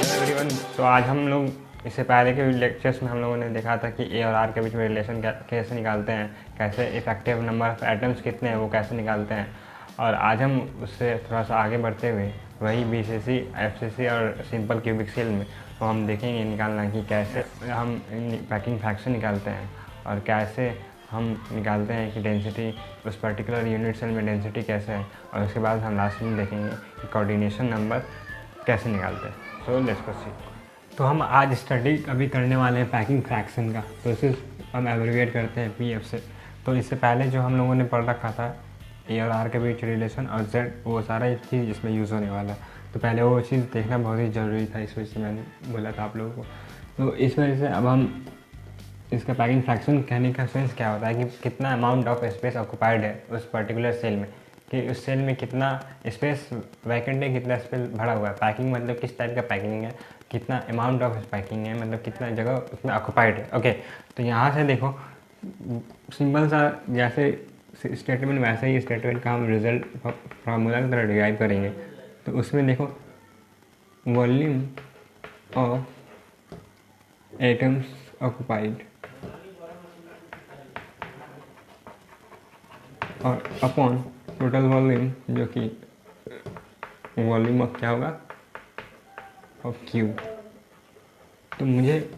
Everyone, तो आज हम लोग इससे पहले के लेक्चर्स में हम लोगों ने देखा था कि ए और आर के बीच में रिलेशन कैसे निकालते हैं, कैसे इफेक्टिव नंबर ऑफ एटम्स कितने हैं वो कैसे निकालते हैं। और आज हम उससे थोड़ा सा आगे बढ़ते हुए वही बीसीसी, एफसीसी और सिंपल क्यूबिक सेल में तो हम देखेंगे निकालना कि कैसे हम पैकिंग फ्रैक्शन निकालते हैं और कैसे हम निकालते हैं कि डेंसिटी उस पर्टिकुलर यूनिट सेल में डेंसिटी कैसे है। और उसके बाद हम लास्ट में देखेंगे कि कोऑर्डिनेशन नंबर कैसे निकालते हैं। So let's proceed. तो हम आज स्टडी अभी करने वाले हैं पैकिंग फ्रैक्शन का, तो इसे हम एब्रिविएट करते हैं पीएफ से। तो इससे पहले जो हम लोगों ने पढ़ रखा था ए और आर के बीच रिलेशन और जेड, वो सारा चीज़ इसमें यूज़ होने वाला है। तो पहले वो चीज़ देखना बहुत ही ज़रूरी था, इस वजह से मैंने बोला था आप लोगों को। तो इस वजह से अब हम इसका पैकिंग फ्रैक्शन कहने का सेंस क्या होता है कि कितना अमाउंट ऑफ स्पेस ऑक्यूपाइड है उस पर्टिकुलर सेल में, कि उस सेल में कितना स्पेस वैकेंट है, कितना स्पेस भरा हुआ है। पैकिंग मतलब किस टाइप का पैकिंग है, कितना अमाउंट ऑफ पैकिंग है, मतलब कितना जगह उसमें ऑक्यूपाइड है। ओके, तो यहाँ से देखो सिंपल सा जैसे स्टेटमेंट वैसे ही स्टेटमेंट का हम रिजल्ट फार्मूला की तरह डिराइव करेंगे। तो उसमें देखो वॉल्यूम ऑफ एटम्स ऑक्यूपाइड और अपॉन टोटल वॉल्यूम, जो कि वॉल्यूम ऑफ क्या होगा, ऑफ क्यूब। तो मुझे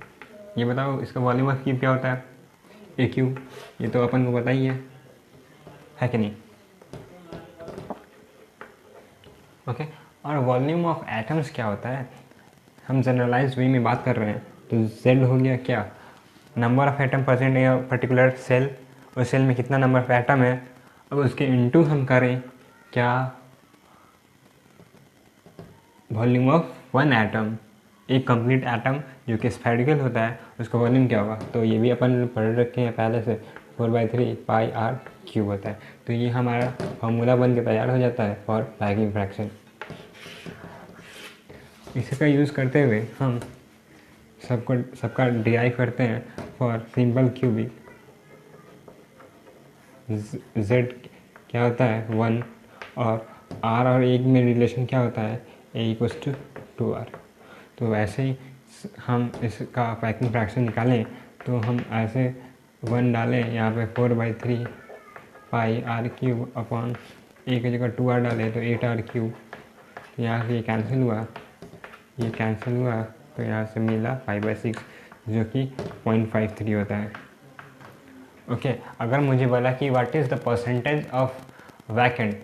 ये बताओ इसका वॉल्यूम ऑफ क्यूब क्या होता है, ए क्यूब। ये तो अपन को पता ही है कि नहीं। ओके, और वॉल्यूम ऑफ एटम्स क्या होता है, हम जनरलाइज वे में बात कर रहे हैं। तो जेड हो गया क्या, number of atom present in particular cell, उस सेल में कितना नंबर ऑफ एटम है। अब उसके इनटू हम करें क्या, वॉल्यूम ऑफ वन एटम, एक कंप्लीट एटम जो कि स्फेरिकल होता है उसका वॉल्यूम क्या होगा। तो ये भी अपन पढ़ रखे हैं पहले से, 4/3 पाई आर क्यूब होता है। तो ये हमारा फॉर्मूला बन के तैयार हो जाता है फॉर पैकिंग फ्रैक्शन। इसका यूज़ करते हुए हम सबका डिराइव करते हैं फॉर सिंपल क्यूबिक। जेड क्या होता है 1, और आर और 1 में रिलेशन क्या होता है, ए इक्वल्स टू 2r। तो वैसे ही हम इसका पैकिंग फ्रैक्शन निकालें तो हम ऐसे 1 डालें यहाँ पे 4/3 पाई आर क्यूब अपॉन ए की जगह 2r डालें तो 8r क्यूब। यहाँ से ये कैंसिल हुआ, ये कैंसिल हुआ, तो यहाँ से मिला 5/6 जो कि 0.53 होता है। ओके, अगर मुझे बोला कि what is the percentage of vacant,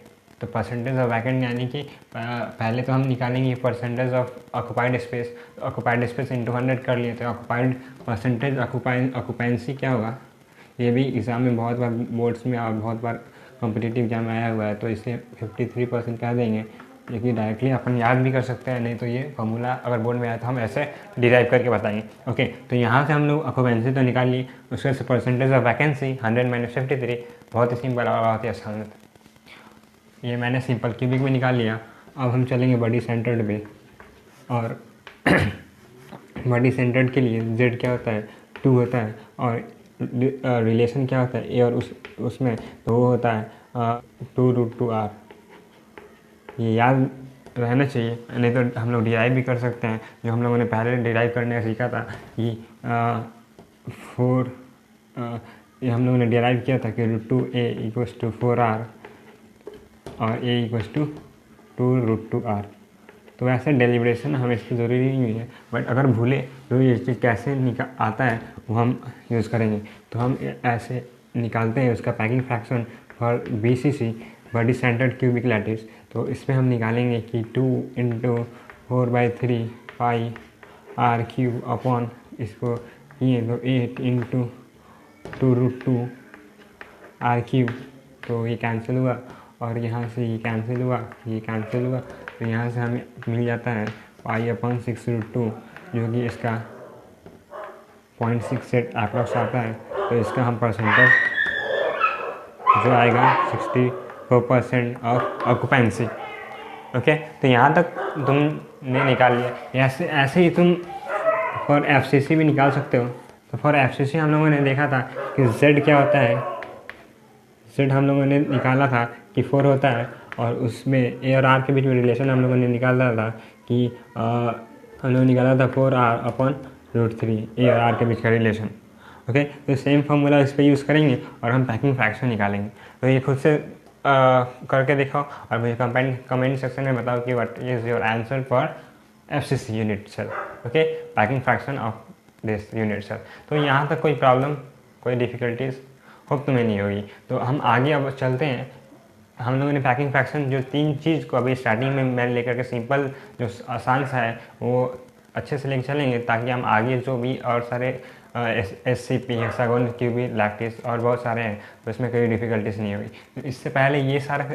तो परसेंटेज ऑफ वैकेंट यानी कि पहले तो हम निकालेंगे percentage of occupied space. Occupied space into 100 कर लिए तो ऑक्यूपाइड परसेंटेज ऑक्यूपेंसी क्या होगा। ये भी एग्ज़ाम में बहुत बार बोर्ड्स में और बहुत बार कॉम्पिटिटिव एग्जाम में आया हुआ है। तो इसे 53% कह देंगे, जो कि डायरेक्टली अपन याद भी कर सकते हैं, नहीं तो ये फॉर्मूला अगर बोर्ड में आया तो हम ऐसे डिराइव करके बताएंगे। ओके, तो यहाँ से हम लोग ऑक्यूपेंसी तो निकाल लिए, उसके से परसेंटेज ऑफ वैकेंसी 100 - 53, बहुत ही सिंपल और बहुत ही आसान है। ये मैंने सिंपल क्यूबिक में निकाल लिया। अब हम चलेंगे बॉडी सेंटर्ड पे, और बॉडी सेंटर्ड के लिए जेड क्या होता है 2 होता है, और रिलेशन क्या होता है ए और उसमें, तो वो होता है 2√2r। ये याद रहना चाहिए, नहीं तो हम लोग डिराइव भी कर सकते हैं, जो हम लोगों ने पहले डिराइव करने का सीखा था कि ये हम लोगों ने डिराइव किया था कि √2a इक्वल्स टू 4r और a इक्वल्स टू 2√2r। तो वैसे डेलिब्रेशन हमें इसकी ज़रूरी नहीं है, बट अगर भूले तो ये चीज़ कैसे आता है वो हम यूज़ करेंगे। तो हम ऐसे निकालते हैं उसका packing fraction for BCC, body centred cubic lattice. तो इसमें हम निकालेंगे कि 2 × 4/3 पाई आर क्यूब अपॉन इसको ये तो 8 × 2√2r क्यूब। तो ये कैंसिल हुआ, और यहाँ से ये कैंसिल हुआ, ये कैंसिल हुआ, तो यहाँ से हमें मिल जाता है π/6√2, जो कि इसका 0.68 अप्रॉक्स आता है। तो इसका हम परसेंटेज जो आएगा 64% ऑफ ऑक्यूपेंसी। ओके, तो यहाँ तक तुमने निकाल लिया। ऐसे ही तुम फॉर FCC भी निकाल सकते हो। तो फॉर FCC हम लोगों ने देखा था कि Z क्या होता है, Z हम लोगों ने निकाला था कि 4 होता है, और उसमें ए और आर के बीच में रिलेशन हम लोगों ने निकाला था कि हम लोग निकाला था 4r/√3 ए और आर के बीच का रिलेशन। ओके, तो सेम फार्मूला इस पर यूज़ करेंगे और हम पैकिंग फ्रैक्शन निकालेंगे। तो ये खुद से करके दिखाओ और मुझे कमेंट सेक्शन में बताओ कि what is your answer for FCC unit cell. Okay, packing fraction of this unit cell. तो यहाँ तक कोई प्रॉब्लम, कोई डिफ़िकल्टीज होप तुम्हें नहीं होगी। तो हम आगे अब चलते हैं। हम लोगों ने पैकिंग फ्रैक्शन जो 3 चीज़ को अभी स्टार्टिंग में मैंने लेकर के सिंपल जो आसान सा है वो अच्छे से लेकर चलेंगे, ताकि हम आगे जो भी और सारे SCP, हेक्सागोन, क्यूबिक, लैक्टिस और बहुत सारे हैं तो इसमें कोई डिफ़िकल्टीज नहीं होगी। तो इससे पहले ये सारा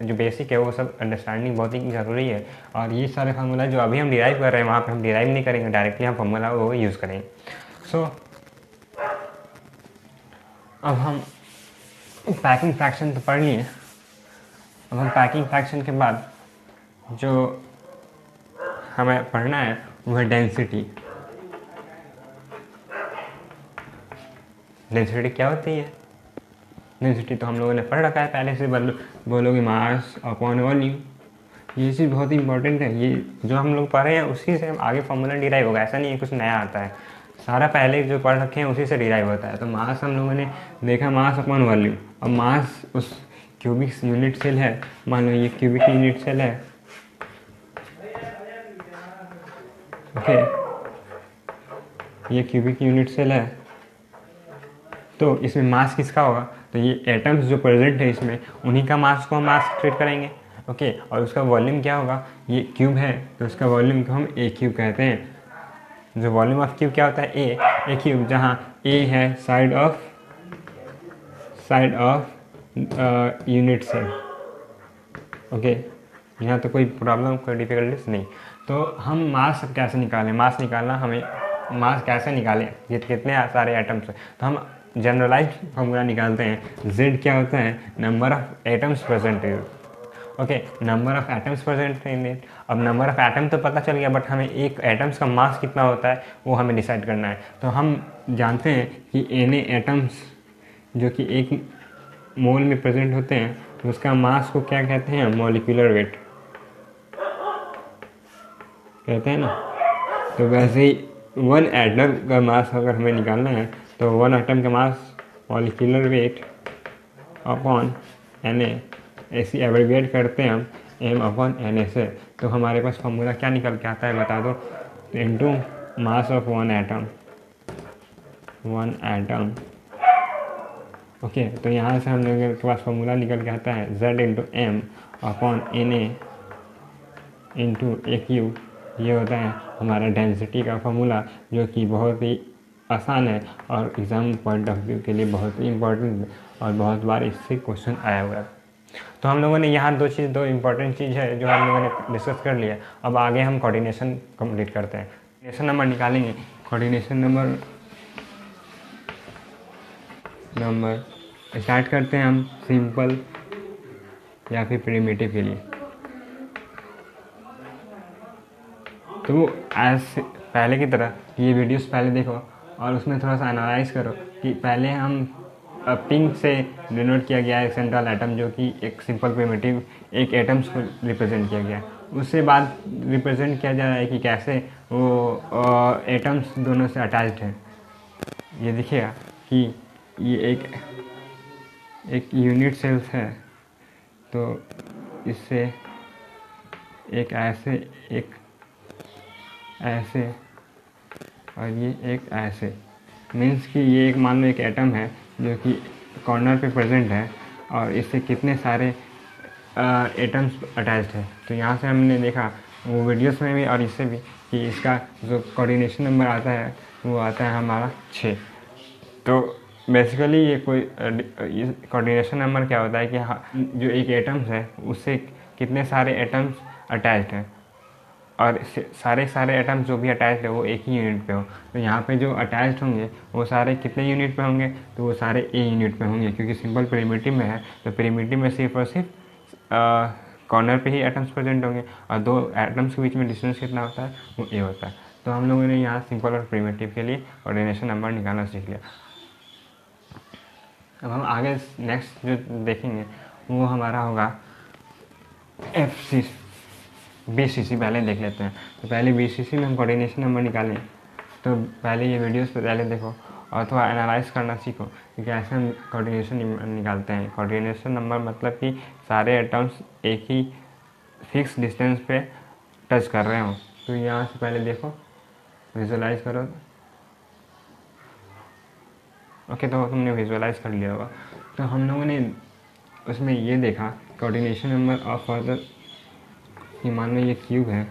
जो बेसिक है वो सब अंडरस्टैंडिंग बहुत ही ज़रूरी है। और ये सारे फार्मूला जो अभी हम डिराइव कर रहे हैं वहाँ पे हम डिराइव नहीं करेंगे, डायरेक्टली हम फार्मूला वो यूज़ करेंगे। सो अब हम पैकिंग फ्रैक्शन तो पढ़ लिए। अब हम पैकिंग फ्रैक्शन के बाद जो हमें पढ़ना है वो है डेंसिटी। डेंसिटी क्या होती है? डेंसिटी तो हम लोगों ने पढ़ रखा है पहले से, बोलोगे मास अपॉन वॉल्यूम। ये चीज़ बहुत ही इंपॉर्टेंट है। ये जो हम लोग पढ़ रहे हैं उसी से हम आगे फॉर्मूला डिराइव होगा, ऐसा नहीं है कुछ नया आता है। सारा पहले जो पढ़ रखे हैं उसी से डिराइव होता है। तो मास हम लोगों ने देखा मास अपॉन वॉल्यूम। अब मास उस क्यूबिक यूनिट सेल है, मान लो ये क्यूबिक यूनिट सेल है। ओके, ये क्यूबिक यूनिट सेल है। तो इसमें मास किसका होगा? तो ये एटम्स जो प्रेजेंट है इसमें उन्हीं का मास को हम मास ट्रीट करेंगे। ओके, और उसका वॉल्यूम क्या होगा? ये क्यूब है तो उसका वॉल्यूम को हम ए क्यूब कहते हैं। जो वॉल्यूम ऑफ क्यूब क्या होता है? ए क्यूब, जहाँ ए है side of unit cell. Okay, यहाँ तो कोई प्रॉब्लम, कोई डिफिकल्टीज नहीं। तो हम मास कैसे निकालें? मास कैसे निकालें कितने सारे एटम्स हैं? तो हम जनरलाइज फॉर्मूला निकालते हैं। Z क्या होता है? Number of atoms present in. Okay, number of atoms present in it. अब नंबर ऑफ एटम तो पता चल गया, बट हमें एक एटम्स का मास कितना होता है वो हमें डिसाइड करना है। तो हम जानते हैं कि Na एटम्स जो कि एक मोल में प्रेजेंट होते हैं तो उसका मास को क्या कहते हैं? मॉलिक्यूलर वेट कहते हैं ना। तो वैसे ही 1 एटम का मास अगर हमें निकालना है तो 1 एटम का मास मॉलिक्यूलर वेट अपॉन Na, ऐसी एब्रिविएट करते हैं हम m/Na से। तो हमारे पास फॉर्मूला क्या निकल के आता है बता दो? Into mass of 1 atom. Okay, तो यहाँ से हम लोगों के पास फॉर्मूला निकल के आता है Z/m/Na इंटू ए क्यूब। ये होता है हमारा डेंसिटी का फॉर्मूला, जो कि बहुत ही आसान है और एग्ज़ाम पॉइंट ऑफ व्यू के लिए बहुत ही इम्पोर्टेंट है और बहुत बार इससे क्वेश्चन आया हुआ है। तो हम लोगों ने यहाँ दो इम्पोर्टेंट चीज़ है जो हम लोगों ने डिस्कस कर लिया। अब आगे हम कोऑर्डिनेशन कंप्लीट करते हैं। कोऑर्डिनेशन नंबर निकालेंगे। कोऑर्डिनेशन नंबर स्टार्ट करते हैं हम सिंपल या फिर प्रिमिटिव के लिए। तो पहले की तरह ये वीडियोस पहले देखो और उसमें थोड़ा सा एनालाइज करो कि पहले हम पिंक से डिनोट किया गया है सेंट्रल एटम, जो कि एक सिंपल प्रिमिटिव एक एटम्स को रिप्रेजेंट किया गया है। उससे बाद रिप्रेजेंट किया जा रहा है कि कैसे वो एटम्स दोनों से अटैच्ड हैं। ये देखिएगा कि ये एक यूनिट सेल्स है, तो इससे एक ऐसे और ये एक ऐसे, मीन्स कि ये एक मान लो एक एटम है जो कि कॉर्नर पे प्रेजेंट है और इससे कितने सारे एटम्स अटैच्ड है। तो यहाँ से हमने देखा वो वीडियोस में भी और इससे भी कि इसका जो कोऑर्डिनेशन नंबर आता है वो आता है हमारा 6। तो बेसिकली ये कोऑर्डिनेशन नंबर क्या होता है कि जो एक एटम्स है उससे कितने सारे एटम्स अटैच्ड हैं और सारे एटम्स जो भी अटैच्ड है वो एक ही यूनिट पे हो। तो यहाँ पे जो अटैच्ड होंगे वो सारे कितने यूनिट पे होंगे? तो वो सारे ए यूनिट पे होंगे, क्योंकि सिंपल प्रिमिटिव में है। तो प्रिमिटिव में सिर्फ और सिर्फ कॉर्नर पे ही एटम्स प्रेजेंट होंगे और 2 एटम्स के बीच में डिस्टेंस कितना होता है? वो ए होता है। तो हम लोगों ने यहाँ सिंपल और प्रिमिटिव के लिए कोऑर्डिनेशन नंबर निकालना सीख लिया। अब हम आगे नेक्स्ट जो देखेंगे वो हमारा होगा एफ सी BCC पहले देख लेते हैं। तो पहले BCC में हम कोऑर्डिनेशन नंबर निकालें, तो पहले ये वीडियोस पे पहले देखो और थोड़ा एनालाइज करना सीखो कि कैसे हम कोऑर्डिनेशन निकालते हैं। कोऑर्डिनेशन नंबर मतलब कि सारे एटम्स एक ही फिक्स डिस्टेंस पे टच कर रहे हो। तो यहाँ से पहले देखो, विजुअलाइज करो। ओके, तो तुमने विजुअलाइज कर लिया होगा। तो हम लोगों ने उसमें ये देखा कोऑर्डिनेशन नंबर ऑफ फर्दर, कि मान लो ये क्यूब है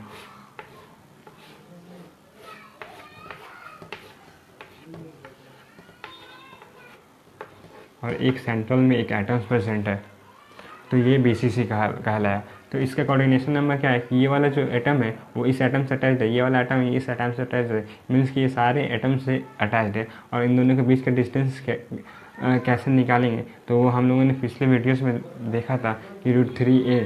और एक सेंट्रल में एक एटम्स प्रेजेंट है, तो ये BCC कहलाया। तो इसका कोऑर्डिनेशन नंबर क्या है कि ये वाला जो एटम है वो इस एटम से अटैच्ड है, ये वाला एटम इस एटम से अटैच्ड है, मीन्स कि ये सारे एटम से अटैच्ड है। और इन दोनों के बीच का डिस्टेंस कैसे निकालेंगे, तो वो हम लोगों ने पिछले वीडियोस में देखा था कि √3a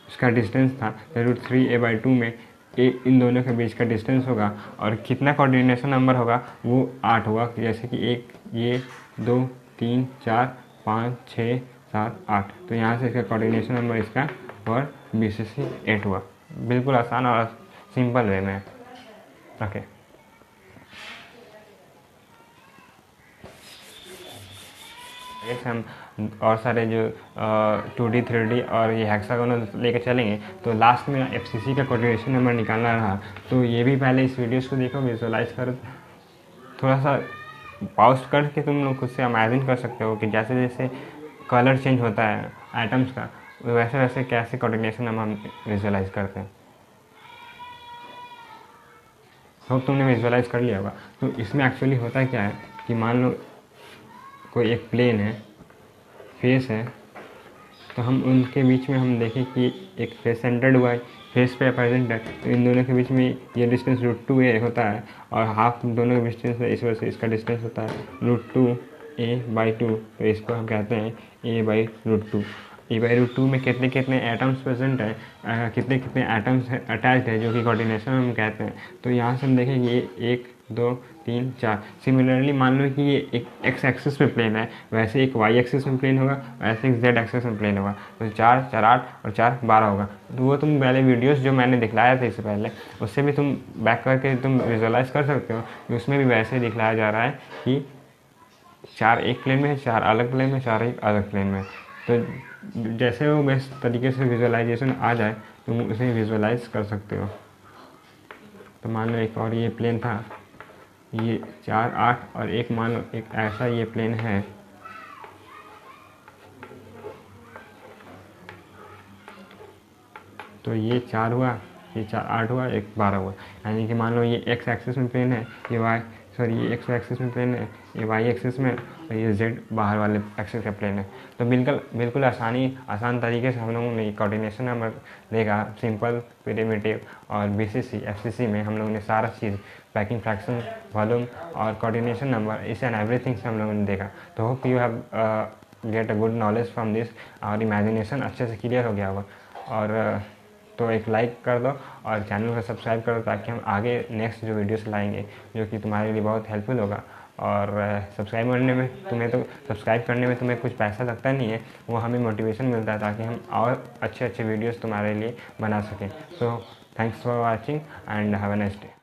इसका डिस्टेंस था। तो √3a/2 में इन दोनों के बीच का डिस्टेंस होगा और कितना कोऑर्डिनेशन नंबर होगा वो 8 होगा। जैसे कि एक ये 2 3 4 5 6 7 8, तो यहाँ से इसका कोऑर्डिनेशन नंबर इसका और BCC 8 हुआ। बिल्कुल आसान और सिंपल वे में। ओके, हम और सारे जो 2D 3D और ये हेक्सागोनल लेके चलेंगे। तो लास्ट में FCC का कोऑर्डिनेशन नंबर निकालना रहा। तो ये भी पहले इस वीडियोस को देखो, विजुअलाइज करो, थोड़ा सा पॉज करके तुम लोग खुद से इमेजिन कर सकते हो कि जैसे जैसे कलर चेंज होता है एटम्स का, वैसे वैसे कैसे कोऑर्डिनेशन नंबर हम विजुअलाइज करते हैं। होप तुमने विजुअलाइज कर लिया होगा। तो इसमें एक्चुअली होता क्या है कि मान लो कोई एक प्लेन है, फेस है, तो हम उनके बीच में हम देखें कि एक फेस सेंटर्ड हुआ है, फेस पे प्रेजेंट है, तो इन दोनों के बीच में ये डिस्टेंस √2a होता है और हाफ दोनों के डिस्टेंस है, इस वजह से इसका डिस्टेंस होता है √2a/2। तो इसको हम कहते हैं a/√2। a/√2 में कितने कितने एटम्स प्रेजेंट हैं, कितने कितने एटम्स अटैच्ड है, जो कि कोऑर्डिनेशन हम कहते हैं। तो यहाँ से हम देखें कि ये 1 2 3 4। सिमिलरली मान लो कि ये एक x एक्सिस में प्लेन है, वैसे एक y एक्सिस में प्लेन होगा, वैसे एक z एक्सिस में प्लेन होगा। तो 4 4 8 और 4 12 होगा। तो वो तुम पहले वीडियोस जो मैंने दिखलाया था इससे पहले, उससे भी तुम बैक करके तुम विजुअलाइज कर सकते हो कि उसमें भी वैसे ही दिखलाया जा रहा है कि 4 एक प्लेन में है, 4 अलग प्लेन में, 4 एक अलग प्लेन में। तो जैसे वो बेस्ट तरीके से विजुअलाइजेशन आ जाए तुम उसे विजुअलाइज कर सकते हो। तो मान लो एक और ये प्लेन था, ये 4 8 और एक मान लो एक ऐसा ये प्लेन है, तो ये 4 हुआ, ये 4 8 हुआ, एक 12 हुआ। यानी कि मान लो ये x एक्सिस में प्लेन है, ये ये x एक्सिस में प्लेन है, ये y एक्सिस में, और ये z बाहर वाले एक्सिस का प्लेन है। तो बिल्कुल आसान तरीके से हम लोगों ने कोऑर्डिनेशन नंबर देखा, सिंपल, प्रिमिटिव और BCC FCC में हम लोगों ने सारा चीज़ पैकिंग फ्रैक्शन, वॉल्यूम और कोऑर्डिनेशन नंबर, इस एंड एवरीथिंग से हम लोगों ने देखा। तो hope you have get a good knowledge from this और इमेजिनेशन अच्छे से क्लियर हो गया होगा। और तो एक लाइक कर दो और चैनल को सब्सक्राइब कर दो, ताकि हम आगे नेक्स्ट जो वीडियोस लाएंगे जो कि तुम्हारे लिए बहुत हेल्पफुल होगा। और सब्सक्राइब करने में तुम्हें कुछ पैसा लगता नहीं है, वो हमें मोटिवेशन मिलता है ताकि हम और अच्छे वीडियोस तुम्हारे लिए बना सकें। So thanks for watching and have a nice day.